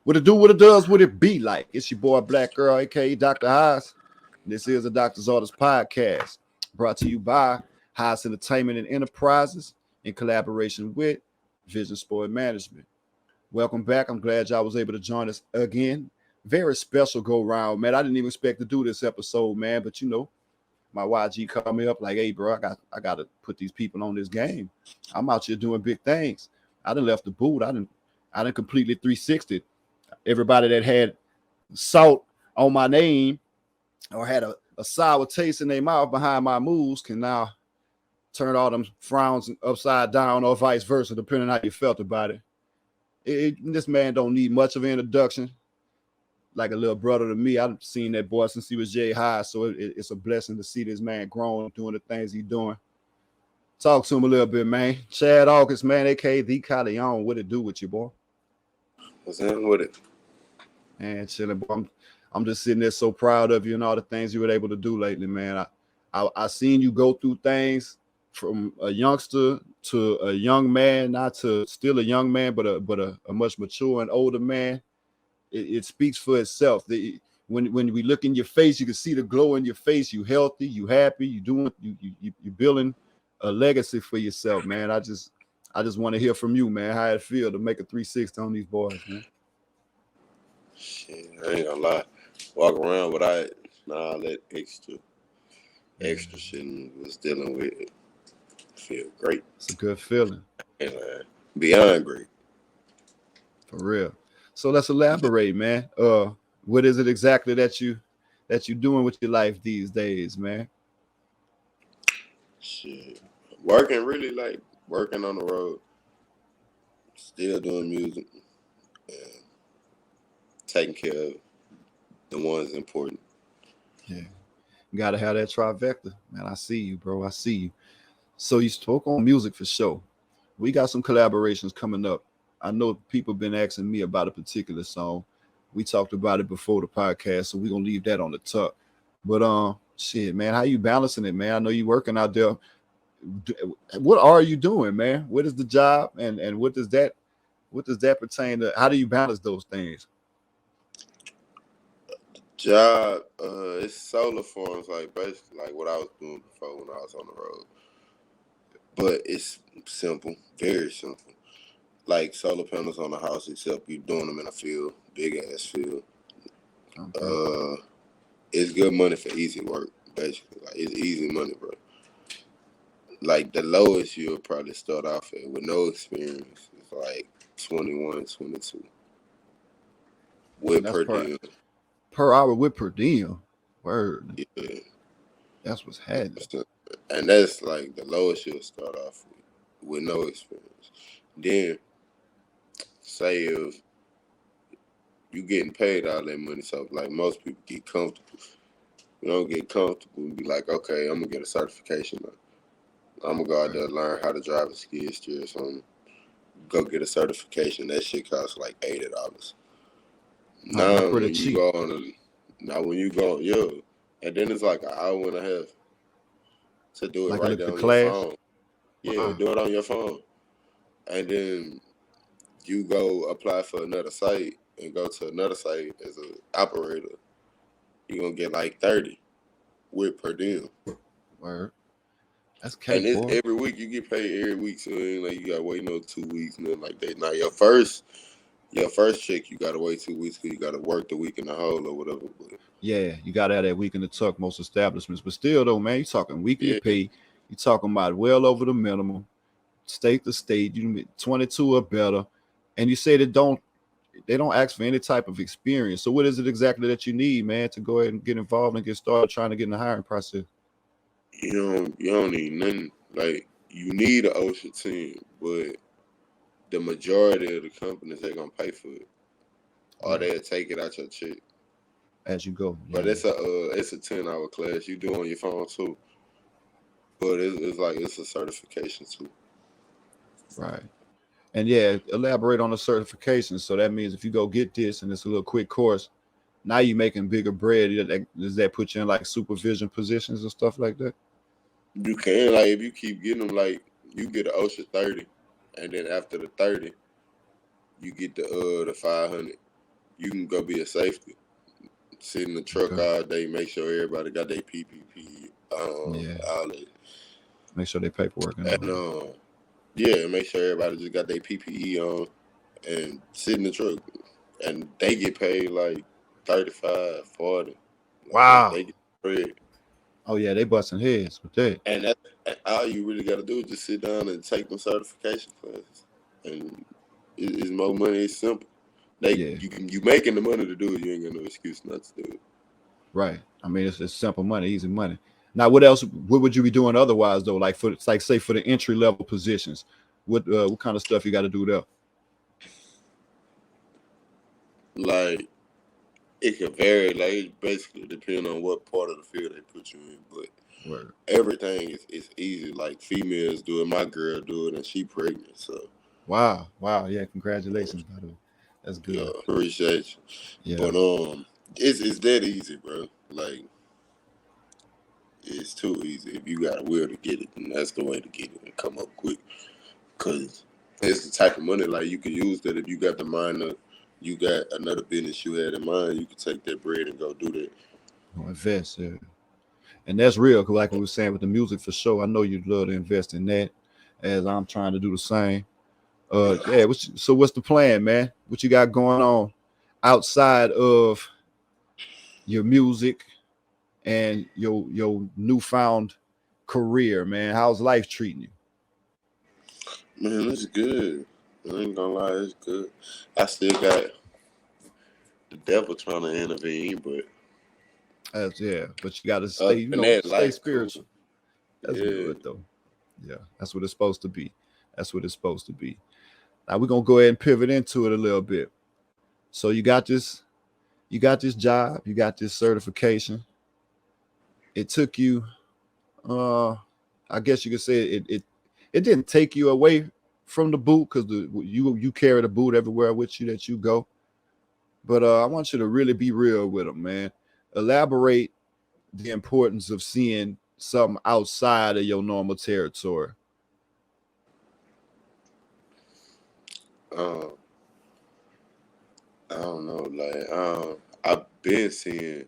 What it do, what it does, what it be like? It's your boy Black Girl, aka Dr. H.A.A.S. This is a Doctor's Orders podcast brought to you by H.A.A.S Entertainment and Enterprises in collaboration with Vision Sport Management. Welcome back. I'm glad y'all was able to join us again. Very special go round, man. I didn't even expect to do this episode, man, but you know, my YG called me up like, hey, bro, I got to put these people on this game. I'm out here doing big things. I done left the boot. I done completely 360. Everybody that had salt on my name or had a sour taste in their mouth behind my moves can now turn all them frowns upside down or vice versa, depending on how you felt about it. This man don't need much of an introduction. Like a little brother to me. I've seen that boy since he was H.A.A.S, so it's a blessing to see this man growing, doing the things he's doing. Talk to him a little bit, man. Chad August, man, a.k.a. the Carleon. What it do with you, boy? What's up with it? Man, chilling, boy. I'm just sitting there so proud of you and all the things you were able to do lately, man. I seen you go through things from a youngster to a young man, not to still a young man, but a much mature and older man. It speaks for itself. When we look in your face, you can see the glow in your face. You healthy, you happy, you building a legacy for yourself, man. I just want to hear from you, man, how it feel to make a 360 on these boys, man. Shit, I ain't gonna lie. Walk around without all that extra shit and was dealing with it. Feel great. It's a good feeling. And beyond great. For real. So let's elaborate, man. What is it exactly that you doing with your life these days, man? Shit. Working on the road. Still doing music. And taking care of the ones important. Yeah. You gotta have that trifecta. Man, I see you, bro. I see you. So you spoke on music for sure. We got some collaborations coming up. I know people been asking me about a particular song. We talked about it before the podcast, so we're gonna leave that on the top. But shit, man, how you balancing it, man? I know you working out there. What are you doing, man? What is the job, and what does that pertain to? How do you balance those things? Job, it's solar farms, like basically like what I was doing before when I was on the road. But it's simple, very simple. Like solar panels on the house, except you doing them in a field, big ass field. Okay. It's good money for easy work, basically. Like it's easy money, bro. Like the lowest you'll probably start off at with no experience is like 21, 22. With per diem. Per hour with per diem. Word. Yeah. That's what's happening. And that's like the lowest you'll start off with no experience. Then say if you getting paid all that money, so like most people get comfortable. You don't get comfortable and be like, okay, I'm gonna get a certification. I'm gonna go out there and learn how to drive a skid steer or something. Go get a certification. That shit costs like $80. Now when you go on, when you go, yeah, and then it's like an hour and a half to do it like right there on your phone. Yeah, do it on your phone, and then you go apply for another site and go to another site as an operator. You're gonna get like 30 with per diem. Word. That's cake, and it's boy. Every week you get paid every week, so it ain't like you gotta wait no 2 weeks, nothing like that. Now your first check you gotta wait 2 weeks because you gotta work the week in the hole or whatever. But yeah, you gotta have that week in the tuck, most establishments. But still though, man, you talking weekly pay. You talking about well over the minimum, state to state. You 22 or better, and you say they don't ask for any type of experience. So what is it exactly that you need, man, to go ahead and get involved and get started trying to get in the hiring process? You don't need nothing. Like you need an OSHA team, but the majority of the companies they're gonna pay for it, or they'll take it out your check as you go. Yeah. But it's a 10-hour class you do on your phone too. But it's a certification too. Right. And yeah, elaborate on the certification. So that means if you go get this and it's a little quick course, now you're making bigger bread. Does that put you in like supervision positions and stuff like that? You can, like if you keep getting them, like you get an OSHA 30, and then after the 30, you get the 500. you can go be a safety. Sit in the truck Okay. all day, make sure everybody got their PPP, Yeah. all that. Make sure they paperwork in And order. yeah, make sure everybody just got their PPE on and sit in the truck. And they get paid like 35, 40. Like Wow. they get paid. Oh yeah, they busting heads with that. And that's all you really got to do is just sit down and take them certification classes. And it's more money. It's simple. Yeah. You making the money to do it. You ain't got no excuse not to do it. Right. I mean, it's simple money, easy money. Now, what else? What would you be doing otherwise though? Like say for the entry level positions, what kind of stuff you got to do there? Like it can vary. Like it basically depend on what part of the field they put you in. But Word. everything is easy. Like females do it. My girl do it, and she pregnant. So Wow. Wow. Yeah. Congratulations, by the way. That's yeah, good. appreciate you. Yeah. But it's that easy, bro. Like it's too easy. If you got a will to get it, then that's the way to get it and come up quick. Cause it's the type of money like you can use that if you got the mind of you got another business you had in mind, you can take that bread and go do that. Invest. Yeah. And that's real. Cause like we were saying with the music for sure, I know you'd love to invest in that, as I'm trying to do the same. Yeah. Yeah. So what's the plan, man? What you got going on outside of your music and your newfound career, man? How's life treating you? Man, it's good. I ain't gonna lie, it's good. I still got the devil trying to intervene, but Yeah, but you got to stay, other than that, stay life cool. spiritual. That's Yeah. good though. Yeah, that's what it's supposed to be. That's what it's supposed to be. Now we're gonna go ahead and pivot into it a little bit. So you got this job, you got this certification. It took you, uh, I guess you could say it didn't take you away from the boot because you carry the boot everywhere with you that you go. But I want you to really be real with them, man. Elaborate the importance of seeing something outside of your normal territory. Um, I don't know, like I've been seeing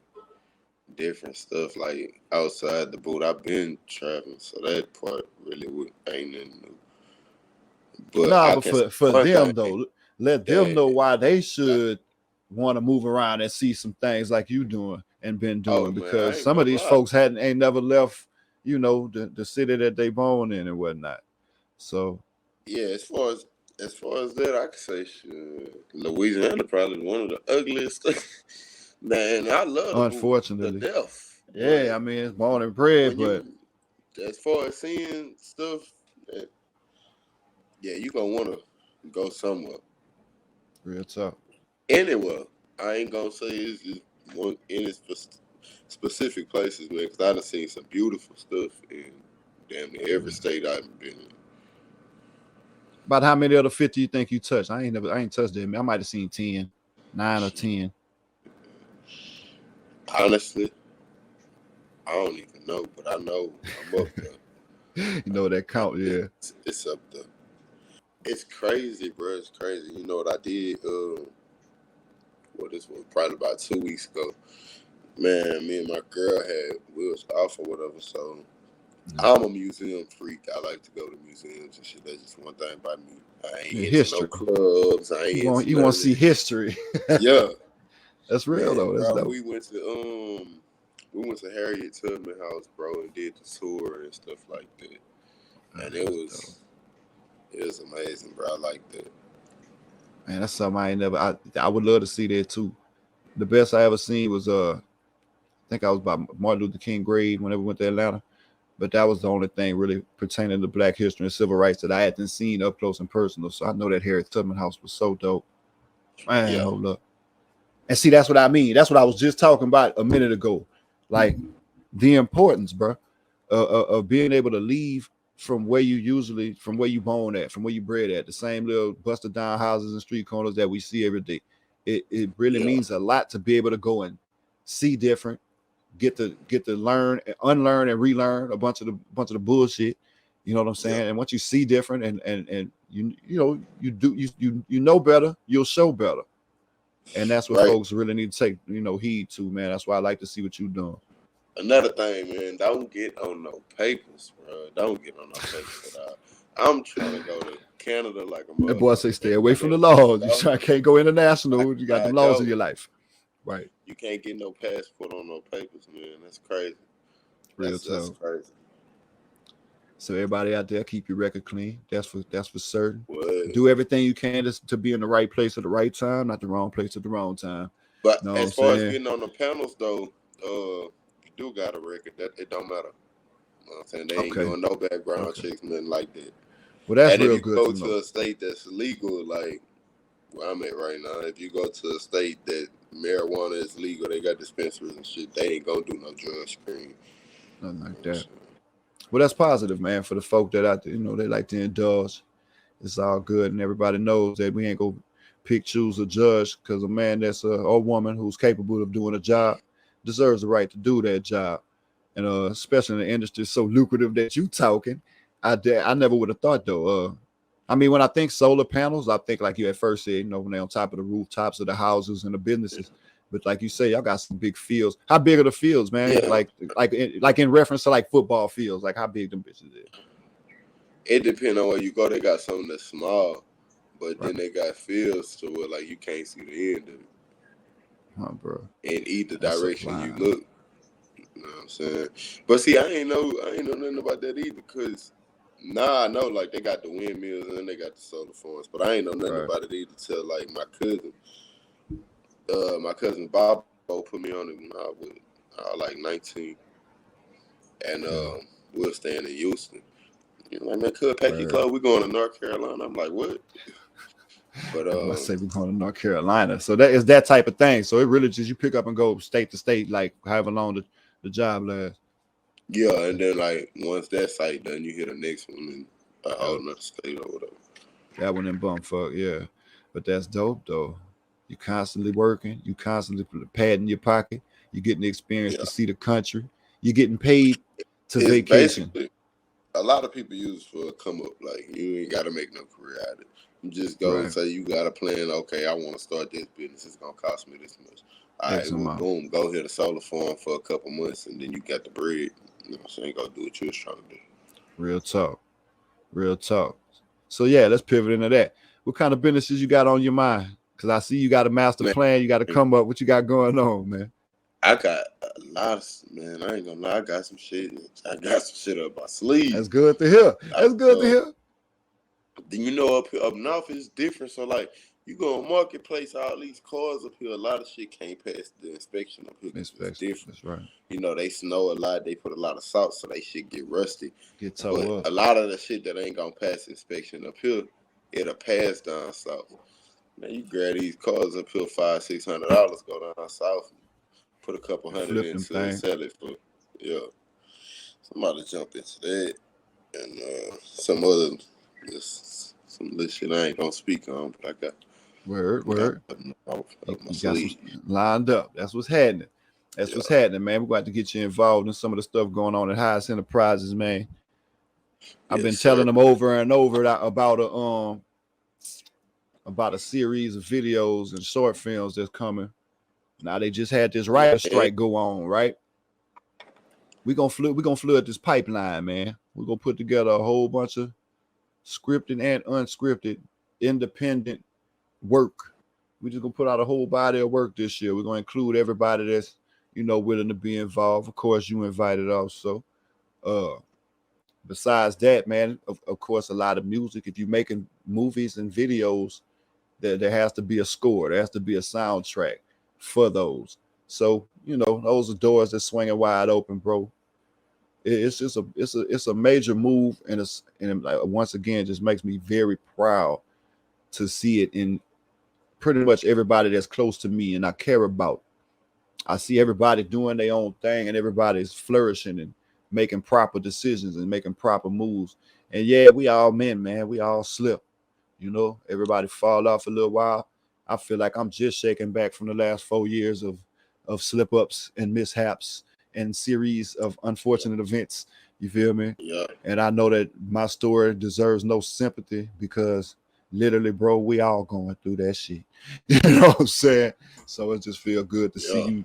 different stuff like outside the boot. I've been traveling, so that part really ain't nothing new. But No, I but can say for one thing them though, let them know that why they should want to move around and see some things like you doing and been oh doing man, I because ain't some of gonna these lie. folks ain't never left, the city that they born in and whatnot. So Yeah, as far as that, I can say shit, Louisiana probably one of the ugliest. Man, I love the boot to unfortunately, death, yeah, but I mean it's born and bred, when but you as far as seeing stuff, eh, yeah, you gonna wanna go somewhere. real tough. Anywhere. I ain't gonna say it's just one any specific places, man, because I done seen some beautiful stuff in damn near every Yeah. state I've been in. About how many other 50 you think you touched? I ain't touched that. I might have seen 10, 9 or 10. Honestly, I don't even know, but I know I'm up there. You know that count, yeah. It's up there. It's crazy, bro. It's crazy. You know what I did? Well, this was probably about 2 weeks ago. Man, me and my girl we was off or whatever, so I'm a museum freak. I like to go to museums and shit. That's just one thing about me. I ain't Yeah, into no history. clubs. I ain't into You none want of to see that shit. history. Yeah, That's real man, though. That's bro. dope. We went to Harriet Tubman House, bro, and did the tour and stuff like that. And it That's dope. was amazing, bro. I like that. Man, that's something I ain't never. I would love to see that too. The best I ever seen was I think I was by Martin Luther King grave whenever we went to Atlanta. But that was the only thing really pertaining to Black history and civil rights that I hadn't seen up close and personal. So I know that Harriet Tubman House was so dope. Man, Yeah, hold up. And see, that's what I mean. That's what I was just talking about a minute ago. Like the importance, bro, of being able to leave from where you born at, from where you bred at, the same little busted down houses and street corners that we see every day. It really yeah, means a lot to be able to go and see different, get to learn, unlearn, and relearn a bunch of the bullshit. You know what I'm yeah, saying? And once you see different and you know you do you know better, you'll show better. And that's what Right. folks really need to take, heed to, man. That's why I like to see what you're doing. Another thing, man, don't get on no papers, bro. Don't get on no papers at all. I'm trying to go to Canada like a That boy say motherfucker. stay away from the laws. You can't go international. You got them I laws in go. your life. Right. You can't get no passport on no papers, man. That's crazy. Real That's talk. crazy. So everybody out there, keep your record clean. That's for certain. What? Do everything you can to be in the right place at the right time, not the wrong place at the wrong time. But You know what I'm as far as saying? getting on the panels, though, you do got a record. That it don't matter. You know what I'm saying? They ain't Okay. doing no background Okay. checks, nothing like that. Well, that's And if real you good go to to know. a state that's legal, like where I'm at right now, if you go to a state that marijuana is legal, they got dispensaries and shit, they ain't gonna do no drug screen. Nothing You know like what I'm that. saying? Well, that's positive, man, for the folk that out there, they like to indulge. It's all good, and everybody knows that we ain't gonna pick, choose, or judge because a man that's or woman who's capable of doing a job deserves the right to do that job. And especially in the industry so lucrative that you talking, I never would have thought though. I mean, when I think solar panels, I think like you at first said, when they're on top of the rooftops of the houses and the businesses. But like you say, y'all got some big fields. How big are the fields, man? Yeah, Like in reference to like football fields, like how big them bitches is. it depends on where you go. They got some that's small, but Right. then they got fields to where like you can't see the end of it Huh, bro. in either That's a direction you fly. look. You know what I'm saying? But see, I ain't know nothing about that either, cause I know like they got the windmills and they got the solar farms, but I ain't know nothing Right. about it either till like my cousin Bobo put me on it when I was like 19, and Okay. we were staying in Houston. You know, like, man, could pack your Word. clothes. We going to North Carolina. I'm like, what? But That's why I say we're going to North Carolina. So that is that type of thing. So it really just you pick up and go state to state, like however long the job lasts. yeah, and then like once that site done, you hit the next one in a Yeah. whole nother state or whatever. That one in bumfuck, yeah. But that's dope though. You constantly working, you constantly padding your pocket, you getting the experience Yeah, to see the country, you're getting paid to it's vacation. basically a lot of people use it for a come up. Like you ain't got to make no career out of it. You just go and Right. say you got a plan. Okay, I want to start this business. It's gonna cost me this much. All right, X well, amount. boom, go hit a solar farm for a couple months, and then you got the bread. You know what I'm saying? Go do what you was trying to do. Real talk. Real talk. So yeah, let's pivot into that. What kind of businesses you got on your mind? Because I see you got a master Man, plan. You got to come up. What you got going on, man? I got a lot of man. I ain't gonna lie. I got some shit. I got some shit up my sleeve. That's good to hear. Like, That's good to hear. then up north is different. So like you go on marketplace, all these cars up here, a lot of shit can't pass the inspection up here because it's Inspection. different. That's right. They snow a lot. They put a lot of salt, so they shit get rusty. Get But toe up. a lot of the shit that ain't gonna pass inspection up here, it'll pass down south. Now you grab these cars up here, $500-600, go down south, put a couple And hundred flip them into it, thing. sell it for yeah. Somebody jump into that and some other some little shit I ain't gonna speak on, but Word, got word. up my You got some sleeve. lined up. That's what's happening. That's Yeah, what's happening, man. We're going to get you involved in some of the stuff going on at H.A.A.S Enterprises, man. I've yes been sir. telling them over and over about a series of videos and short films that's coming. Now they just had this writer Man, strike go on, right? We're gonna flood this pipeline, man. We're gonna put together a whole bunch of scripted and unscripted independent work. We're just gonna put out a whole body of work this year. We're gonna include everybody that's willing to be involved. Of course, you invited also. Uh, Besides that, man, of course, a lot of music. If you're making movies and videos, there has to be a score. There has to be a soundtrack for those. So those are doors that swinging wide open, bro. It's just a major move, and like, once again, just makes me very proud to see it in pretty much everybody that's close to me and I care about. I see everybody doing their own thing and everybody's flourishing and making proper decisions and making proper moves. And yeah, we all men, man. We all slip. Everybody fall off a little while. I feel like I'm just shaking back from the last 4 years of slip ups and mishaps and series of unfortunate events. You feel me? yeah, And I know that my story deserves no sympathy because literally, bro, we all going through that shit. You know what I'm saying? So it just feel good to see Yeah. you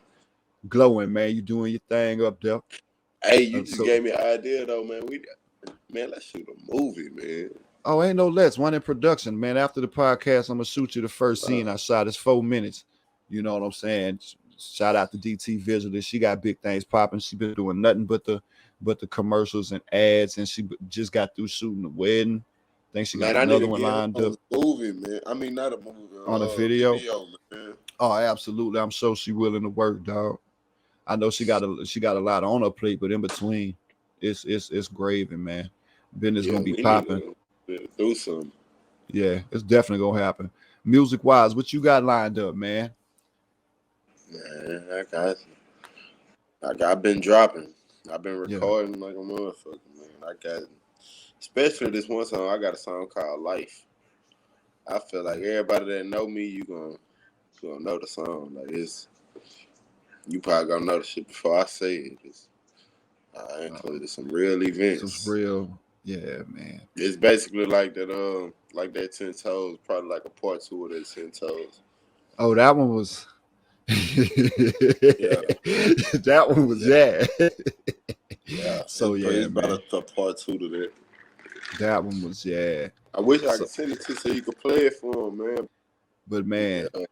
glowing, man. You doing your thing up there. Hey, you just So, gave me an idea though, man. Man, let's shoot a movie, man. oh, ain't no less. One in production, man. After the podcast, I'm gonna shoot you the first scene I shot. It's 4 minutes. You know what I'm saying? Shout out to DT Visual. She got big things popping. She been doing nothing but the commercials and ads, and she just got through shooting the wedding. I think she got Man, I need another to one get her lined on up a movie, man. I mean, not a movie, on a video. video, man. Oh, absolutely. I'm sure she willing to work, dog. I know she got a lot on her plate, but in between, it's gravy, man. Business Yeah, gonna be we need popping. to do something. Yeah, it's definitely gonna happen. Music wise, what you got lined up, man? Man, I've been dropping. I've been Yeah, recording like a motherfucker, man. I got, especially this one song. I got a song called "Life." I feel like everybody that know me, you gonna know the song. Like you probably gonna know the shit before I say it. I included some real some events. real, yeah, man. It's basically like that 10 toes, probably like a part two of that 10 toes. Oh, that one was Yeah, that one was yeah, yeah. yeah. So It's yeah, about man. a part two to that. That one was yeah. I wish I So, could send it to you so you could play it for him, man. but man, Yeah.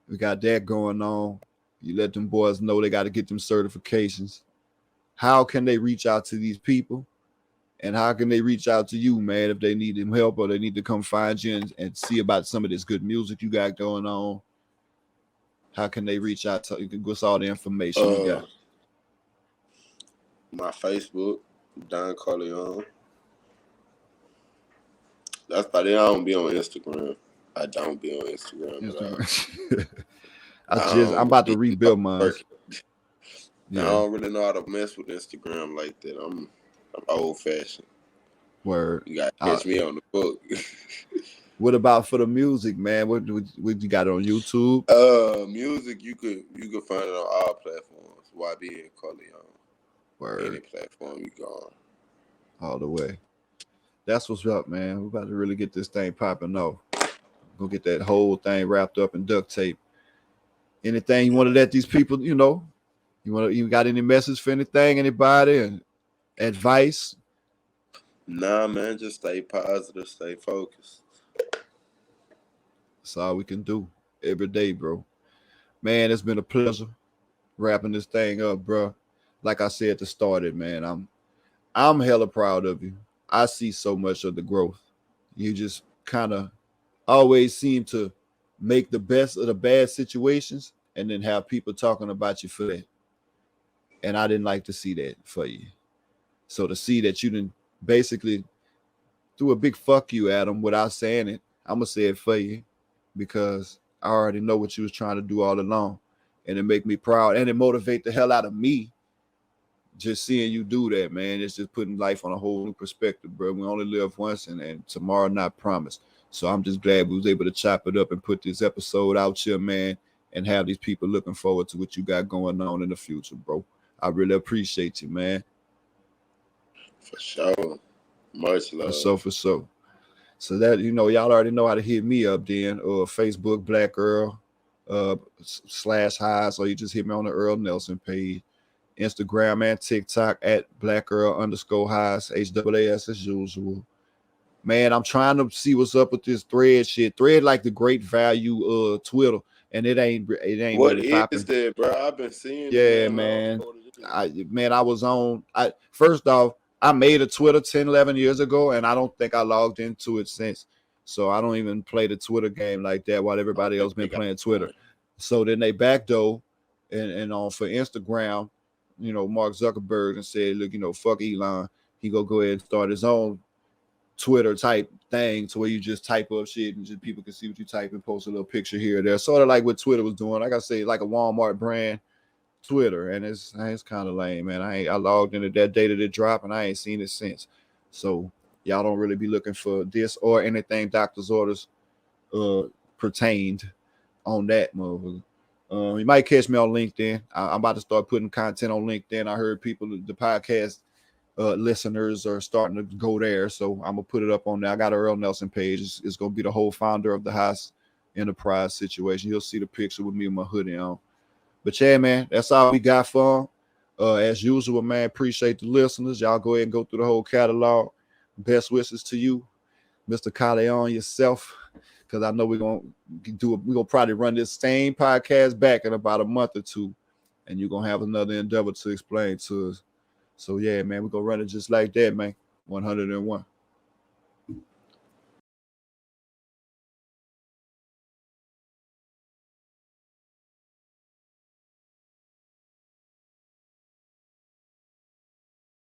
we got that going on. You let them boys know they got to get them certifications. How can they reach out to these people? And how can they reach out to you, man, if they need them help or they need to come find you and see about some of this good music you got going on? How can they reach out to you? Can give us all the information you Uh, got. my Facebook, Don Carleon. That's about it. I don't be on Instagram. I don't be on Instagram at all. Instagram. I I'm don't about to really know rebuild how to mine. work it. I Yeah, don't really know how to mess with Instagram like that. I'm old fashioned. word. You gotta Uh, catch me on the book. what about for the music, man? What you got on YouTube? Music you could find it on all platforms. YBN Carleon. Any Word, platform you go on. all the way. That's what's up, man. We're about to really get this thing popping off. Go get that whole thing wrapped up in duct tape. Anything you want to let these people, you got any message for anything, anybody, and advice? Nah, man, just stay positive, stay focused. That's all we can do every day, bro. Man, it's been a pleasure wrapping this thing up, bro. Like I said to start it, man, I'm hella proud of you. I see so much of the growth. You just kind of always seem to make the best of the bad situations and then have people talking about you for that. And I didn't like to see that for you. So to see that you didn't basically threw a big fuck you at him without saying it, I'm gonna say it for you because I already know what you was trying to do all along. And it make me proud and it motivate the hell out of me just seeing you do that, man. It's just putting life on a whole new perspective, bro. We only live once, and tomorrow not promised. So I'm just glad we was able to chop it up and put this episode out here, man, and have these people looking forward to what you got going on in the future, bro. I really appreciate you, man. For sure. Much For love. so, for so. So that y'all already know how to hit me up then, or Facebook Black Earl /highs, or you just hit me on the Earl Nelson page. Instagram and TikTok at Black Earl _highs HAAS as usual. Man, I'm trying to see what's up with this thread shit. Thread like the great value Twitter, and it ain't What really is popping. that, bro? I've been seeing it, Yeah, man, but I don't man. know what it is. I was on. I first off, I made a Twitter 10, 11 years ago, and I don't think I logged into it since. So I don't even play the Twitter game like that while I everybody else been think I playing got Twitter. So then they backdoor and on for Instagram, Mark Zuckerberg and said, look, fuck Elon. He go ahead and start his own Twitter type thing to where you just type up shit and just people can see what you type and post a little picture here or there. Sort of like what Twitter was doing. Like I say, like a Walmart brand Twitter, and it's kind of lame, man. I logged into that data that dropped, and I ain't seen it since. So y'all don't really be looking for this or anything doctor's orders uh pertained on that motherfucker. You might catch me on LinkedIn. I'm about to start putting content on LinkedIn. I heard people the podcast listeners are starting to go there. So I'm gonna put it up on there. I got an Earl Nelson page. It's gonna be the whole founder of the H.A.A.S Enterprise situation. You'll see the picture with me with my hoodie on. But yeah, man, that's all we got for 'em. As usual, man, appreciate the listeners. Y'all go ahead and go through the whole catalog. Best wishes to you, Mr. Carleon, yourself, because I know we're gonna probably run this same podcast back in about a month or two, and you're gonna have another endeavor to explain to us. So yeah, man, we're gonna run it just like that, man. 101.